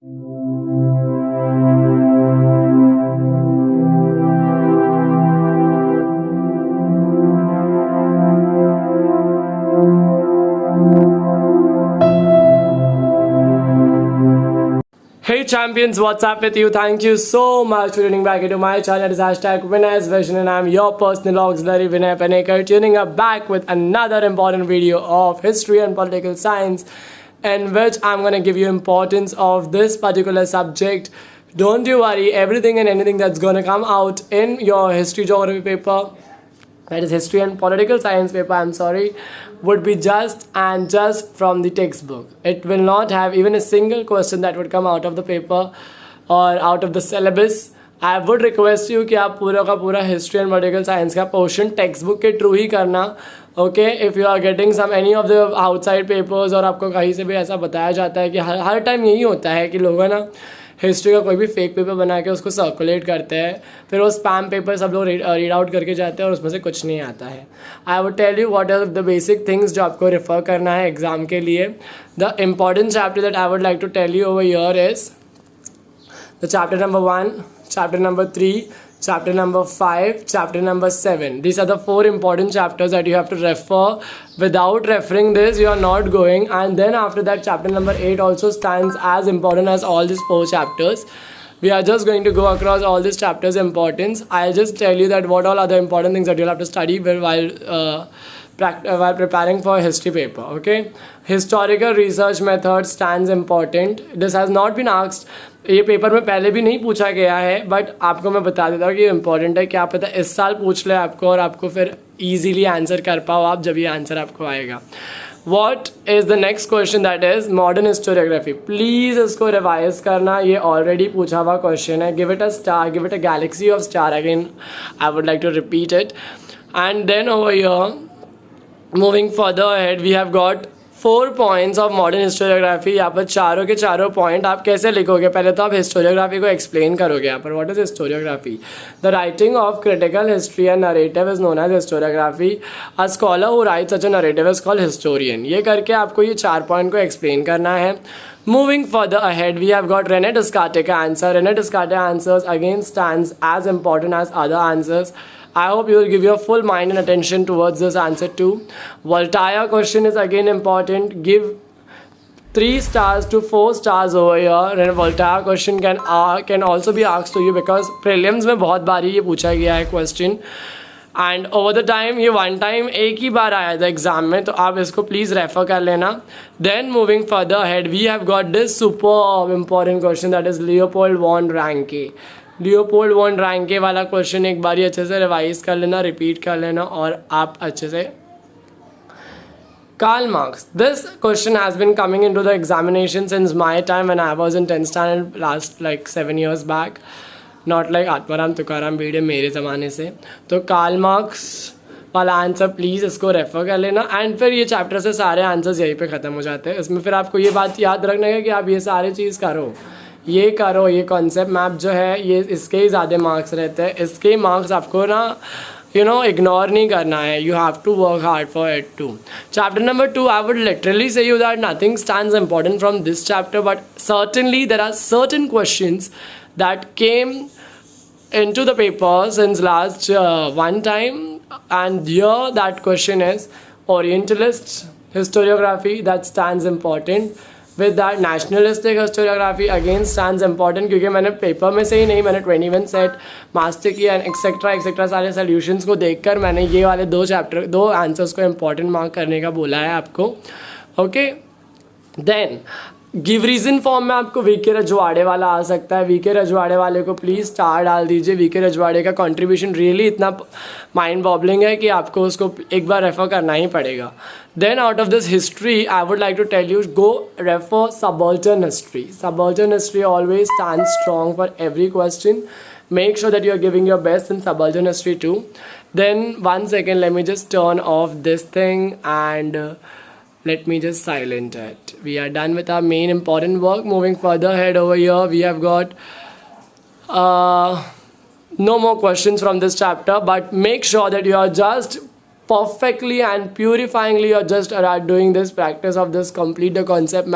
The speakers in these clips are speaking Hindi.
Hey champions, what's up with you? Thank you so much for tuning back into my channel. It is hashtag Vinay's Vision and I'm your personal auxiliary Vinay Panekar, tuning up back with another important video of history and political science, in which I'm going to give you importance of this particular subject. Don't you worry, everything and anything that's going to come out in your history geography paper, that is history and political science paper, I'm sorry, would be just and just from the textbook. It will not have even a single question that would come out of the paper or out of the syllabus. I would request you कि आप पूरा का पूरा history and political science का portion textbook के through ही करना. Okay, if you are getting some any of the outside papers और आपको कहीं से भी ऐसा बताया जाता है कि हर टाइम यही होता है कि लोग ना हिस्ट्री का कोई भी फेक पेपर बना के उसको सर्कुलेट करते हैं, फिर वो स्पैम पेपर सब लोग रीड आउट करके जाते हैं और उसमें से कुछ नहीं आता है. I would tell you what are the basic things जो आपको रेफर करना है एग्जाम के लिए. The important chapter that I would like to tell you over here is the chapter number 1, chapter number 3, chapter number 5, chapter number 7. These are the 4 important chapters that you have to refer. Without referring this, you are not going. And then after that, chapter number 8 also stands as important as all these 4 chapters. We are just going to go across all these chapters' importance. I'll just tell you that what all are the important things that you'll have to study while preparing for a history paper. Okay, historical research method stands important. This has not been asked. ये पेपर में पहले भी नहीं पूछा गया है, बट आपको मैं बता देता हूँ कि ये इंपॉर्टेंट है. क्या पता इस साल पूछ ले आपको और आपको फिर इजीली आंसर कर पाओ आप जब ये आंसर आपको आएगा. What is the next question? that is modern historiography. Please इसको रिवाइज करना, ये ऑलरेडी पूछा हुआ क्वेश्चन है. Give it a star, give it a galaxy of star. Again I would like to repeat it. And then over here moving further ahead we have got 4 points of modern historiography. यहाँ पर चारों के चारों पॉइंट आप कैसे लिखोगे? पहले तो आप हिस्टोरियोग्राफी को एक्सप्लेन करोगे. यहाँ पर what is historiography? The writing of critical history and narrative is known as historiography. A scholar who writes such a narrative is called historian. ये करके आपको ये 4 पॉइंट को एक्सप्लेन करना है. Moving further ahead, we have got René Descartes का answer. René Descartes answers again stands as important as other answers. I hope you will give your full mind and attention towards this answer too. Voltaire question is again important. Give 3 stars to 4 stars over here. And Voltaire question can also be asked to you because prelims में बहुत बारी ये पूछा गया है question. And over the time ये वन टाइम एक ही बार आया था एग्जाम में, तो आप इसको प्लीज़ रेफर कर लेना. Then moving further head we have got this super important question that is Leopold von Ranke. Leopold von Ranke वाला क्वेश्चन एक बार अच्छे से रिवाइज कर लेना, रिपीट कर लेना और आप अच्छे से. Karl Marx. This question has been coming into the examination since my time when I was in 10th standard last like 7 years back. Not like Atmaram Tukaram Bhide मेरे ज़माने से. तो कार्ल मार्क्स वाला आंसर प्लीज़ इसको रेफ़र कर लेना. एंड फिर ये चैप्टर से सारे आंसर्स यहीं पे ख़त्म हो जाते हैं. इसमें फिर आपको ये बात याद रखना है कि आप ये सारी चीज़ करो, ये कॉन्सेप्ट मैप जो है ये इसके ही ज़्यादा मार्क्स रहते हैं. इसके मार्क्स आपको ना इग्नोर नहीं करना है. You have to work hard for it too. Chapter number 2 I would literally say you that nothing stands important from this chapter, but certainly there are certain questions that came into the paper since last one time, and here that question is Orientalist historiography that stands important. With that nationalistic historiography again stands important क्योंकि मैंने पेपर में से ही नहीं, मैंने 21 सेट मास्टर किया एंड एक्सेट्रा सारे सोल्यूशंस को देखकर मैंने ये वाले 2 आंसर्स को इम्पॉर्टेंट मार्क करने का बोला है आपको. Okay, then give reason form में आपको वीके रजवाड़े वाला आ सकता है. वीके रजवाड़े वाले को प्लीज़ स्टार डाल दीजिए. वीके रजवाड़े का कंट्रीब्यूशन रियली इतना माइंड बॉबलिंग है कि आपको उसको एक बार रेफ़र करना ही पड़ेगा. Then out of this history I would like to tell you go refer subaltern history. Subaltern history always stand strong for every question. Make sure that you are giving your best in subaltern history too. Then 1 second, let me just turn off this thing and let me just silent it. We are done with our main important work. Moving further ahead over here, we have got no more questions from this chapter, but make sure that you are just perfectly and purifyingly you're just doing this practice of this complete the concept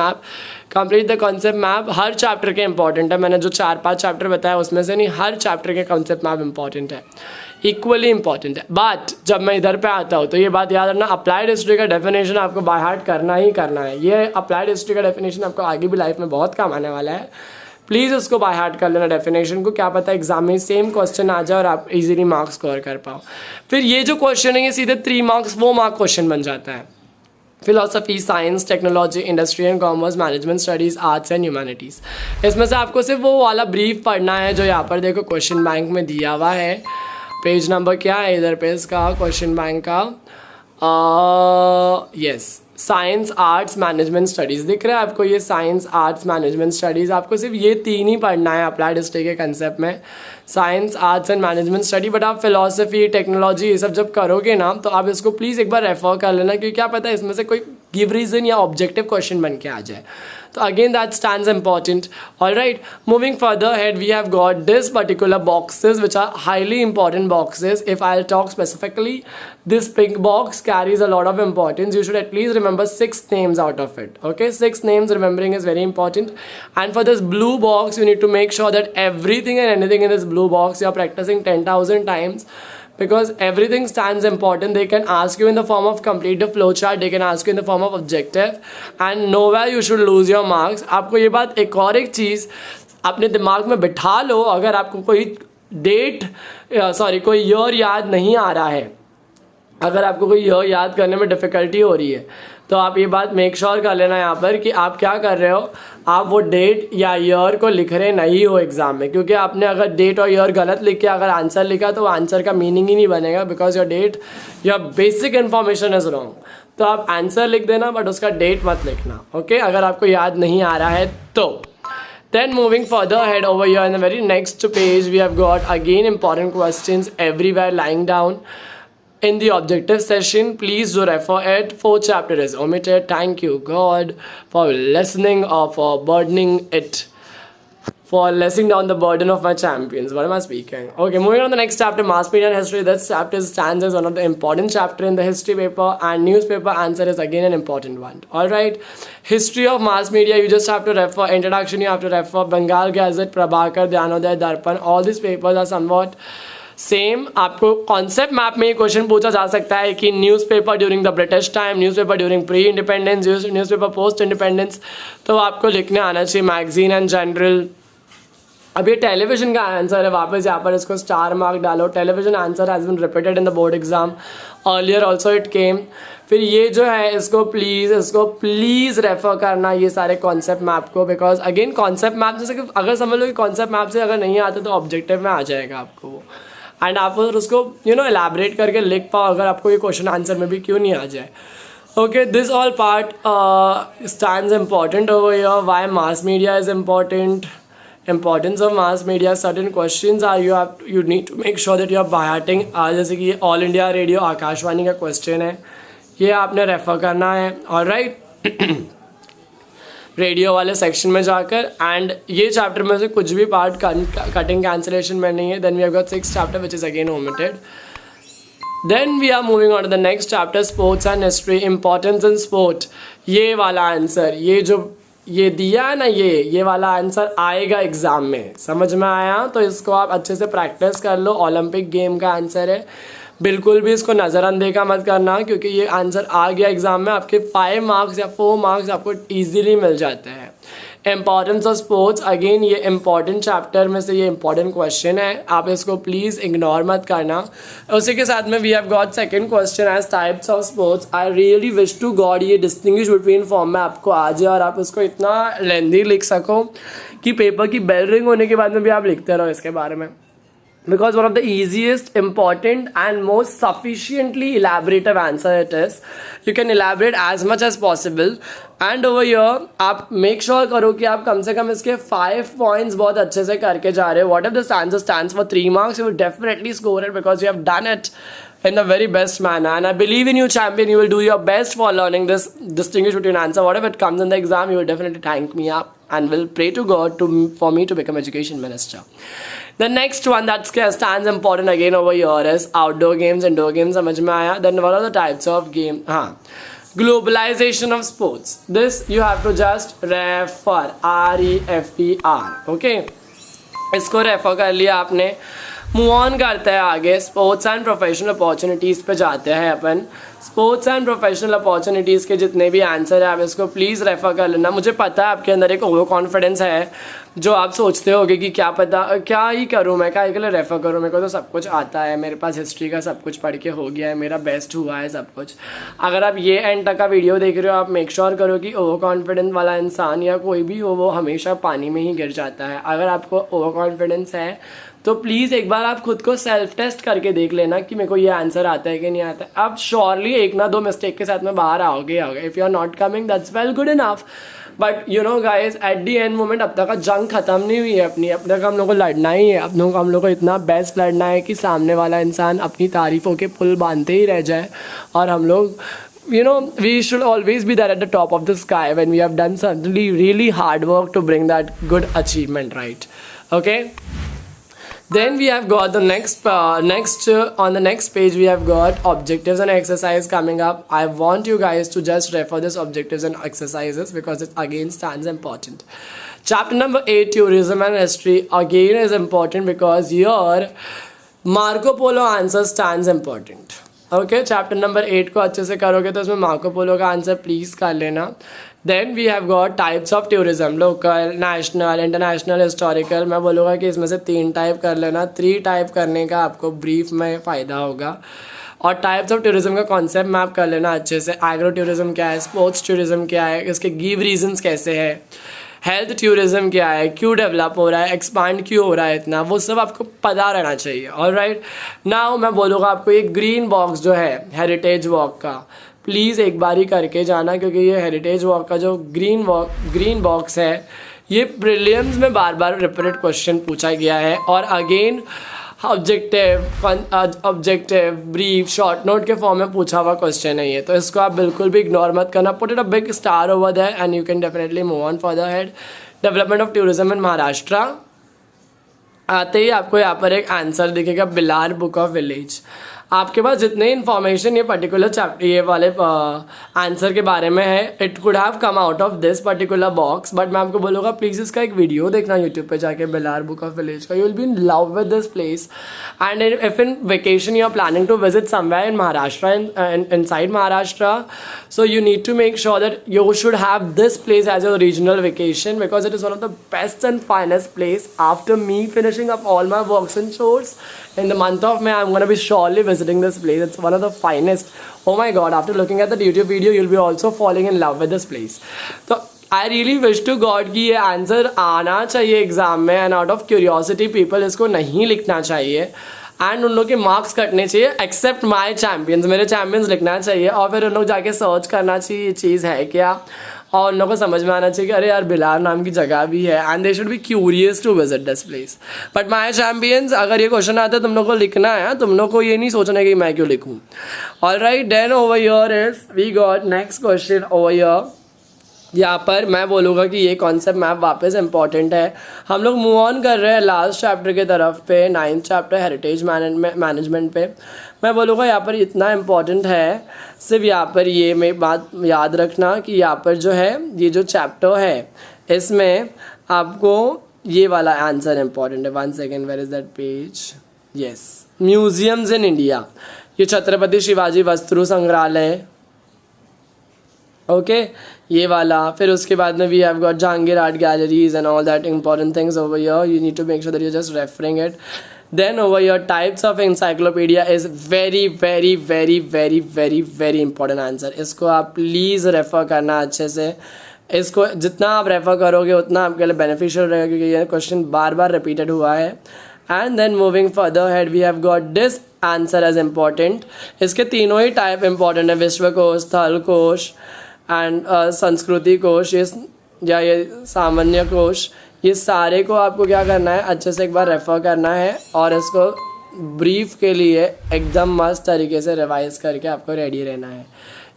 map her chapter के इंपॉर्टेंट है. मैंने जो 4-5 चैप्टर बताया उसमें से नहीं, हर चैप्टर के concept मैप इंपॉर्टेंट है, इक्वली इंपॉर्टेंट है. बट जब मैं इधर पे आता हूँ तो ये बात याद रखना, अप्लाइड हिस्ट्री का डेफिनेशन आपको बाय हार्ट करना ही करना है. ये अप्लाइड हिस्ट्री का डेफिनेशन आपको आगे भी लाइफ में बहुत काम आने वाला है. प्लीज़ उसको बाय हार्ट कर लेना डेफिनेशन को, क्या पता एग्जाम में सेम क्वेश्चन आ जाए और आप इजीली मार्क्स स्कोर कर पाओ. फिर ये जो क्वेश्चन है ये सीधे 3 मार्क्स 4 मार्क क्वेश्चन बन जाता है. Philosophy, science, technology, industry and commerce, management studies, arts and humanities. इसमें से आपको सिर्फ वो वाला ब्रीफ पढ़ना है जो यहाँ पर देखो क्वेश्चन बैंक में दिया हुआ है. पेज नंबर क्या है इधर पे इसका क्वेश्चन बैंक का? Yes, science, arts, management studies दिख रहा है आपको. ये साइंस, आर्ट्स, मैनेजमेंट स्टडीज़, आपको सिर्फ ये 3 ही पढ़ना है अप्लाइड हिस्ट्री के कंसेप्ट में, science, arts and management study. But आप फिलोसफी, टेक्नोलॉजी ये सब जब करोगे ना तो आप इसको प्लीज़ एक बार रेफर कर लेना, क्योंकि क्या पता है इसमें से कोई गिव रीज़न या ऑब्जेक्टिव क्वेश्चन बन के आ जाए. So again that stands important. Alright, moving further ahead, we have got this particular boxes which are highly important boxes. If I'll talk specifically, this pink box carries a lot of importance. You should at least remember 6 names out of it. Okay, 6 names remembering is very important. And for this blue box, you need to make sure that everything and anything in this blue box you are practicing 10,000 times. Because everything stands important. They can ask you in the form of complete the flow chart, they can ask you in the form of objective, and nowhere you should lose your marks. आपको ये बात एक और एक चीज़ अपने दिमाग में बिठा लो, अगर आपको कोई डेट कोई ईयर याद नहीं आ रहा है, अगर आपको कोई ईयर याद करने में डिफ़िकल्टी हो रही है, तो आप ये बात मेक श्योर कर लेना यहाँ पर कि आप क्या कर रहे हो, आप वो डेट या ईयर को लिख रहे नहीं हो एग्ज़ाम में. क्योंकि आपने अगर डेट और ईयर गलत लिख के अगर आंसर लिखा तो आंसर का मीनिंग ही नहीं बनेगा, because your date your basic information is wrong. तो आप आंसर लिख देना बट उसका डेट मत लिखना. ओके, अगर आपको याद नहीं आ रहा है तो. Then moving further ahead over here in the very next page, we have got again important questions everywhere lying down. In the objective session, please do refer it. 4th chapter is omitted. Thank you God for listening or for burdening it, for lessening down the burden of my champions. What am I speaking? Okay, moving on to the next chapter, mass media and history. This chapter stands as one of the important chapter in the history paper, and newspaper answer is again an important one. Alright, history of mass media, you just have to refer introduction, you have to refer Bengal Gazette, Prabhakar, Dhyanoday, Darpan. All these papers are somewhat same. आपको कॉन्सेप्ट मैप में ये क्वेश्चन पूछा जा सकता है कि newspaper during the British time, newspaper during pre independence, newspaper post independence. तो आपको लिखने आना चाहिए मैगजीन एंड जनरल. अब ये टेलीविजन का आंसर है, वापस यहाँ पर इसको स्टार मार्क डालो. Television answer has been repeated in the board exam, earlier also it came. फिर ये जो है इसको प्लीज़ रेफर करना ये सारे कॉन्सेप्ट मैप को, बिकॉज अगेन कॉन्सेप्ट मैप जैसे कि अगर समझ लो कि कॉन्सेप्ट मैप से अगर नहीं आता तो ऑब्जेक्टिव में आ जाएगा आपको वो, एंड आप उसको एलैबोरेट करके लिख पाओ, अगर आपको ये क्वेश्चन आंसर में भी क्यों नहीं आ जाए. Okay, this all part stands important over here. Why mass media is important, importance of mass media, certain questions are you need to make sure that you are by hearting. जैसे कि ये ऑल इंडिया रेडियो आकाशवाणी का क्वेश्चन है, ये आपने रेफर करना है. ऑलराइट, रेडियो वाले सेक्शन में जाकर, एंड ये चैप्टर में से कुछ भी पार्ट कटिंग कैंसिलेशन में नहीं है. Then we have got 6th chapter which is again omitted. Then we are moving on to the next chapter, sports and history, importance in sport. ये वाला आंसर, ये जो ये दिया है ना, ये वाला आंसर आएगा एग्ज़ाम में, समझ में आया? तो इसको आप अच्छे से प्रैक्टिस कर लो. ओलंपिक गेम का आंसर है, बिल्कुल भी इसको नज़रअंदेखा मत करना, क्योंकि ये आंसर आ गया एग्ज़ाम में, आपके 5 मार्क्स या 4 मार्क्स आपको ईजीली मिल जाते हैं. इंपॉर्टेंस ऑफ स्पोर्ट्स, अगेन ये इंपॉर्टेंट चैप्टर में से ये इंपॉर्टेंट क्वेश्चन है, आप इसको प्लीज़ इग्नोर मत करना. उसी के साथ में we have got second question as types of sports. I really wish to god ये डिस्टिंग्विश बिटवीन फॉर्म में आपको आ जाए और आप उसको इतना लेंदी लिख सको कि पेपर की बेल रिंग होने के बाद में भी आप लिखते रहो इसके बारे में. Because one of the easiest, important and most sufficiently elaborative answer it is. You can elaborate as much as possible. And over here, आप make sure करो कि आप कम से कम इसके 5 points बहुत अच्छे से करके जा रहे हो. What if this answer stands for 3 marks? You will definitely score it because you have done it in the very best manner. And I believe in you, champion. You will do your best for learning this distinguish between answer. Whatever it comes in the exam, you will definitely thank me up. and will pray to God for me to become education minister. The next one that stands important again over here is outdoor games, indoor games. समझ में आया? Then what are the types of game? हाँ, globalization of sports. This you have to just refer, REFER. Okay, इसको रेफर कर लिया आपने. मूव ऑन करते हैं आगे. स्पोर्ट्स एंड प्रोफेशनल अपॉर्चुनिटीज़ पे जाते हैं अपन. स्पोर्ट्स एंड प्रोफेशनल अपॉर्चुनिटीज़ के जितने भी आंसर है आप इसको प्लीज़ रेफ़र कर लेना. मुझे पता है आपके अंदर एक ओवर कॉन्फिडेंस है जो आप सोचते होगे कि क्या पता क्या ही करूँ मैं, क्या के लिए रेफ़र करूँ, मेरे को तो सब कुछ आता है, मेरे पास हिस्ट्री का सब कुछ पढ़ के हो गया है, मेरा बेस्ट हुआ है सब कुछ. अगर आप ये एंड तक का वीडियो देख रहे हो आप मेक श्योर करो कि ओवर कॉन्फिडेंस वाला इंसान या कोई भी हो वो हमेशा पानी में ही गिर जाता है. अगर आपको ओवर कॉन्फिडेंस है तो प्लीज़ एक बार आप खुद को सेल्फ टेस्ट करके देख लेना कि मेरे को ये आंसर आता है कि नहीं आता है. आप श्योरली एक ना दो मिस्टेक के साथ में बाहर आओगे. If you are not coming that's well good enough. But you know guys at the end moment अब तक का जंग खत्म नहीं हुई है अपनी. अब तक हम लोग को लड़ना ही है. अब हम लोग को इतना बेस्ट लड़ना है कि सामने वाला इंसान अपनी तारीफ़ों के पुल बांधते ही रह जाए और हम लोग you know we should always be there at the top of the sky when we have done something really hard work to bring that good achievement, right? Okay, then we have got the next on the next page we have got objectives and exercise coming up. I want you guys to just refer this objectives and exercises because it again stands important. Chapter number 8, tourism and history, again is important because here Marco Polo answer stands important. Okay, chapter number 8 को अच्छे से करोगे तो उसमें मार्को पोलो का आंसर प्लीज़ कर लेना. Then we have got types of tourism, local, national, international, historical. मैं बोलूँगा कि इसमें से 3 टाइप कर लेना. 3 टाइप करने का आपको ब्रीफ में फ़ायदा होगा. और टाइप्स ऑफ टूरिज्म का कॉन्सेप्ट मैप कर लेना अच्छे से. एग्रो टूरिज्म क्या है, स्पोर्ट्स टूरिज्म क्या है, इसके गिव रीजन्स कैसे है, हेल्थ टूरिज्म क्या है, क्यों डेवलप हो रहा है, एक्सपांड क्यों हो रहा है इतना, वो सब आपको पता रहना चाहिए. ऑलराइट, नाउ मैं बोलूँगा आपको ये ग्रीन बॉक्स जो है हेरिटेज वॉक का प्लीज़ एक बार ही करके जाना क्योंकि ये हेरिटेज वॉक का जो ग्रीन बॉक्स है ये प्रीलिम्स में बार बार रिपीटेड क्वेश्चन पूछा गया है. और again objective brief short note के फॉर्म में पूछा हुआ क्वेश्चन है ये, तो इसको आप बिल्कुल भी इग्नोर मत करना. Put it a big star over there and you can definitely move on for the head. Development of tourism in Maharashtra आते ही आपको यहाँ पर एक आंसर दिखेगा, बिलार बुक ऑफ विलेज. आपके पास जितने इन्फॉर्मेशन ये पर्टिकुलर चैप्टर ये वाले आंसर के बारे में है it could have come out of this particular box. But मैं आपको बोलूँगा प्लीज़ इसका एक वीडियो देखना यूट्यूब पे जाके, बिलार बुक ऑफ विलेज का. You will be in love with this place. And if in vacation you are planning to visit somewhere in Maharashtra inside Maharashtra, so you need to make sure that you should have this place as your regional vacation because it is one of the best and finest place. After me finishing up all my works and chores in the month of May, I'm going to be surely visiting this place. It's one of the finest. Oh my god, after looking at the YouTube video you'll be also falling in love with this place. So I really wish to God कि ये आंसर आना चाहिए एग्ज़ाम में and out of curiosity people इसको नहीं लिखना चाहिए एंड उन लोग के मार्क्स कटने चाहिए एक्सेप्ट माई चैम्पियंस. मेरे चैम्पियंस लिखना चाहिए और फिर उन लोग जाके सर्च करना चाहिए ये चीज़ है क्या और उन लोग को समझ में आना चाहिए कि अरे यार बिलार नाम की जगह भी है and they should be curious to visit this place. But my champions अगर ये क्वेश्चन आता है तुम लोग को लिखना है, तुम लोग को ये नहीं सोचना कि मैं क्यों लिखूँ. Alright, then over here is we got next question over here. यहाँ पर मैं बोलूँगा कि ये कॉन्सेप्ट मैप वापस इंपॉर्टेंट है. हम लोग मूव ऑन कर रहे हैं लास्ट चैप्टर की तरफ पे, 9th चैप्टर हेरिटेज मैनेजमेंट पे. मैं बोलूँगा यहाँ पर इतना इम्पॉर्टेंट है, सिर्फ यहाँ पर ये मैं बात याद रखना कि यहाँ पर जो है ये जो चैप्टर है इसमें आपको ये वाला आंसर इम्पॉर्टेंट है. 1 second, where is that page? Yes, museums in India. ये छत्रपति शिवाजी वस्त्रु संग्रहालय, ओके ये वाला. फिर उसके बाद में we have got Jehangir art galleries and all that important things over here. You need to make sure that you just referring it. Then over here types of encyclopedia is very very very very very very important answer. इसको आप प्लीज़ रेफ़र करना अच्छे से. इसको जितना आप रेफ़र करोगे उतना आपके लिए बेनिफिशियल रहेगा क्योंकि ये क्वेश्चन बार बार रिपीटेड हुआ है. And then moving further head we have got this answer as important. इसके तीनों ही टाइप इंपॉर्टेंट है, विश्वकोश, स्थल कोश एंड संस्कृति कोश या ये सामान्य कोश. ये सारे को आपको क्या करना है, अच्छे से एक बार रेफ़र करना है और इसको ब्रीफ के लिए एकदम मस्त तरीके से रिवाइज करके आपको रेडी रहना है.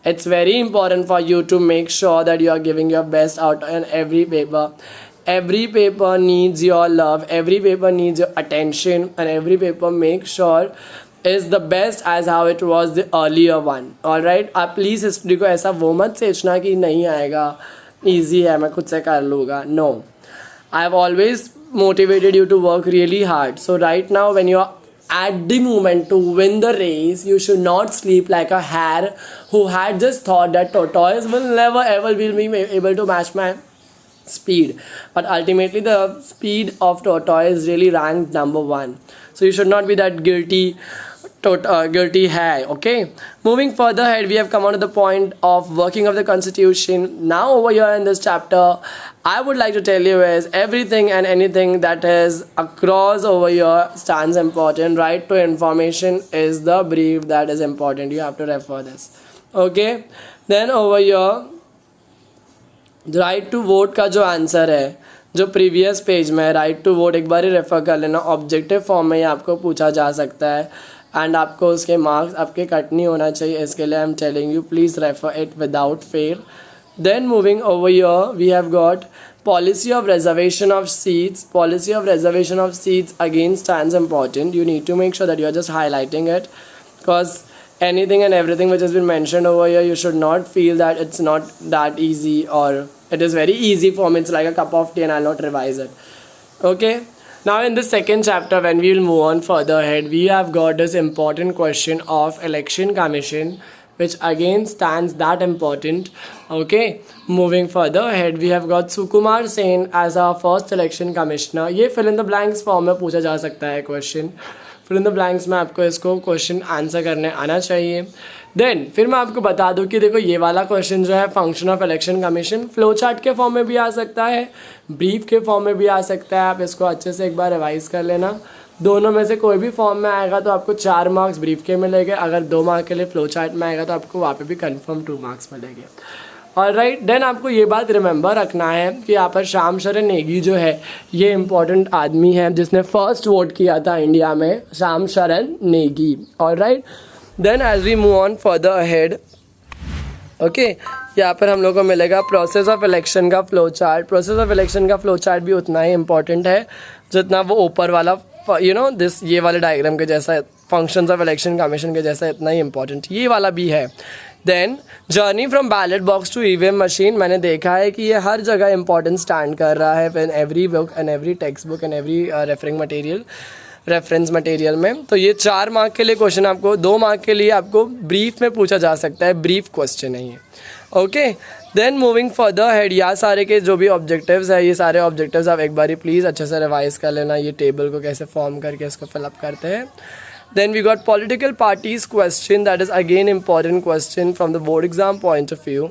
It's very important for you to make sure that you are giving your best out in every paper. Every paper needs your love, every paper needs your attention, and every paper make sure is the best as how it was the earlier one. Alright, आप प्लीज़ हिस्ट्री को ऐसा वो मत सोचना कि नहीं आएगा, ईजी है, मैं खुद से कर लूँगा. No, I have always motivated you to work really hard. So right now when you are at the moment to win the race, you should not sleep like a hare who had just thought that tortoise will never ever will be able to match my speed. But ultimately the speed of tortoise really ranked number 1. So you should not be that guilty hare. Okay, moving further ahead, we have come on to the point of working of the constitution. Now over here in this chapter, I would like to tell you is everything and anything that is across over here stands important. Right to information is the brief that is important. You have to refer this. Okay, then over here right to vote का जो आंसर है जो प्रीवियस पेज में है, राइट टू वोट एक बार ही रेफर कर लेना. ऑब्जेक्टिव फॉर्म में ही आपको पूछा जा सकता है एंड आपको उसके मार्क्स आपके कट नहीं होना चाहिए. इसके लिए I am telling you please refer it without fail. Then moving over here we have got policy of reservation of seats. Policy of reservation of seats again stands important. You need to make sure that you are just highlighting it, because anything and everything which has been mentioned over here, you should not feel that it's not that easy or it is very easy for me, it's like a cup of tea and I'll not revise it. Okay, now in the second chapter when we will move on further ahead, we have got this important question of election commission, which again stands that important. Okay, moving further ahead, we have got Sukumar Sen as our first election commissioner. ये fill in the blanks form में पूछा जा सकता है क्वेश्चन. फिर इन द ब्लैंक्स में आपको इसको क्वेश्चन आंसर करने आना चाहिए. देन फिर मैं आपको बता दूं कि देखो ये वाला क्वेश्चन जो है function of election commission flow chart के फॉर्म में भी आ सकता है, ब्रीफ के फॉर्म में भी आ सकता है. आप इसको अच्छे से एक बार रिवाइज कर लेना. दोनों में से कोई भी फॉर्म में आएगा तो आपको 4 मार्क्स ब्रीफ के मिलेंगे. अगर 2 मार्क के लिए फ्लो चार्ट में आएगा तो आपको वहाँ पे भी कंफर्म 2 मार्क्स मिलेंगे. ऑलराइट, देन आपको ये बात रिमेंबर रखना है कि यहाँ पर श्याम शरण नेगी जो है ये इम्पोर्टेंट आदमी है जिसने फर्स्ट वोट किया था इंडिया में, Shyam Sharan Negi. Alright, then as we move on further ahead, okay, यहाँ पर हम लोग को मिलेगा प्रोसेस ऑफ इलेक्शन का flow chart. Process of election का फ्लो चार्ट भी उतना ही इम्पोर्टेंट है जितना वो ऊपर वाला दिस ये वाले डायग्राम के जैसा फंक्शंस ऑफ इलेक्शन कमीशन के जैसा इतना ही इम्पोर्टेंट ये वाला भी है. Then journey from ballot box to EVM machine, मैंने देखा है कि ये हर जगह इंपॉर्टेंट स्टैंड कर रहा है in every book and every text book and every reference material में. तो ये 4 मार्क के लिए क्वेश्चन आपको 2 मार्क के लिए आपको ब्रीफ में पूछा जा सकता है, ब्रीफ क्वेश्चन है ये. Okay, then moving further head, यहाँ सारे के जो भी ऑब्जेक्टिव्स है ये सारे ऑब्जेक्टिव्स आप एक बार प्लीज़ अच्छे से रिवाइज कर लेना. ये टेबल को कैसे फॉर्म करके इसको फिलअप करते हैं. Then we got political parties question, that is again important question from the board exam point of view.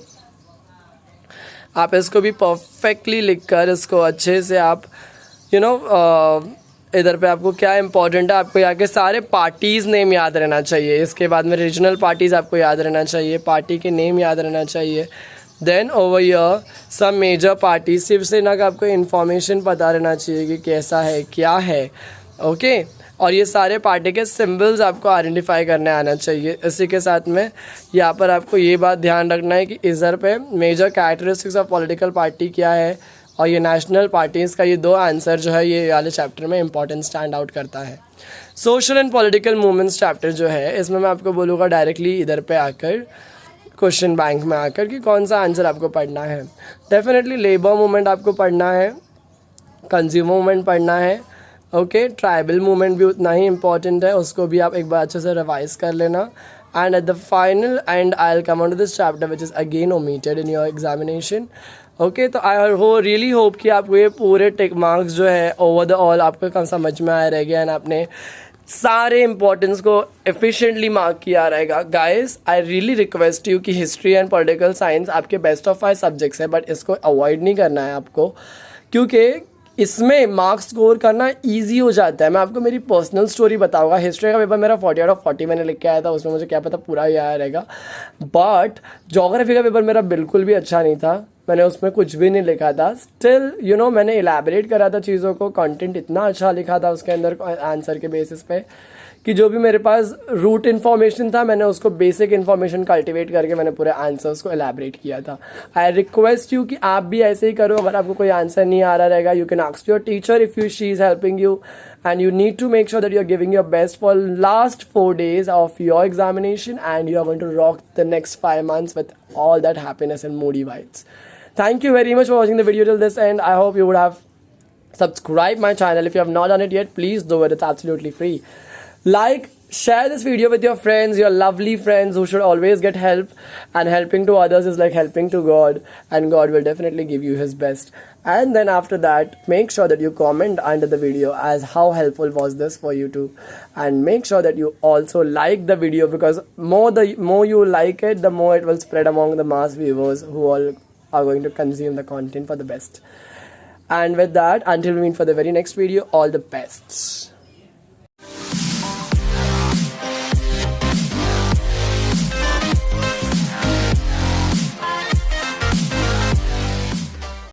आप इसको भी परफेक्टली लिख कर इसको अच्छे से आप इधर पे आपको क्या इंपॉर्टेंट है, आपको यहाँ के सारे पार्टीज़ नेम याद रहना चाहिए. इसके बाद में रीजनल पार्टीज़ आपको याद रहना चाहिए, पार्टी के नेम याद रहना चाहिए. Then over year some major party, Shiv Sena का आपको इन्फॉर्मेशन पता रहना चाहिए कि कैसा है क्या है. ओके, और ये सारे पार्टी के सिंबल्स आपको आइडेंटिफाई करने आना चाहिए. इसी के साथ में यहाँ पर आपको ये बात ध्यान रखना है कि इधर पे major characteristics of political party क्या है और ये नेशनल पार्टीज़ का ये 2 आंसर जो है ये वाले चैप्टर में इंपॉर्टेंट स्टैंड आउट करता है. Social and political movements chapter जो है इसमें मैं आपको बोलूँगा डायरेक्टली इधर पे आकर क्वेश्चन बैंक में आकर कि कौन सा आंसर आपको पढ़ना है. डेफिनेटली लेबर मूवमेंट आपको पढ़ना है, कंज्यूमर मूवमेंट पढ़ना है. ओके, ट्राइबल मूवमेंट भी उतना ही इम्पॉर्टेंट है, उसको भी आप एक बार अच्छे से रिवाइज कर लेना. And at the final end I will come on to this chapter which is again omitted in your examination. Okay, तो आई रियली होप कि आपको ये पूरे टिक मार्क्स जो है ओवर द ऑल आपको कम समझ में आया रहेगा एंड आपने सारे इंपॉर्टेंस को एफिशिएंटली मार्क किया रहेगा. Guys, I really request you कि हिस्ट्री एंड पॉलिटिकल साइंस आपके बेस्ट ऑफ 5 सब्जेक्ट्स है, बट इसको अवॉइड नहीं करना है आपको, क्योंकि इसमें मार्क्स स्कोर करना इजी हो जाता है. मैं आपको मेरी पर्सनल स्टोरी बताऊंगा. हिस्ट्री का पेपर मेरा 40 आउट ऑफ 40 मैंने लिख के आया था, उसमें मुझे क्या पता पूरा याद रहेगा. बट ज्योग्राफी का पेपर मेरा बिल्कुल भी अच्छा नहीं था, मैंने उसमें कुछ भी नहीं लिखा था. स्टिल मैंने इलेबरेट करा था चीज़ों को, कंटेंट इतना अच्छा लिखा था उसके अंदर आंसर के बेसिस पे कि जो भी मेरे पास रूट इन्फॉर्मेशन था मैंने उसको बेसिक इन्फॉर्मेशन कल्टिवेट करके मैंने पूरे आंसर्स को एलैबोरेट किया था. आई रिक्वेस्ट यू कि आप भी ऐसे ही करो. अगर आपको कोई आंसर नहीं आ रहा रहेगा, you can ask your teacher if she is helping you, and you need to make sure that you're giving your best for last 4 days of your examination, and you are going to rock the next 5 months with all that happiness and moody vibes. Thank you very much for watching the video till this end. I hope you would have subscribed my channel. If you have not done it yet, please do it. It's absolutely free. Like, share this video with your friends, your lovely friends who should always get help, and helping to others is like helping to God, and God will definitely give you his best. And then after that, make sure that you comment under the video as how helpful was this for you too, and make sure that you also like the video, because the more you like it, the more it will spread among the mass viewers who all are going to consume the content for the best. And with that, until we meet for the very next video, all the best.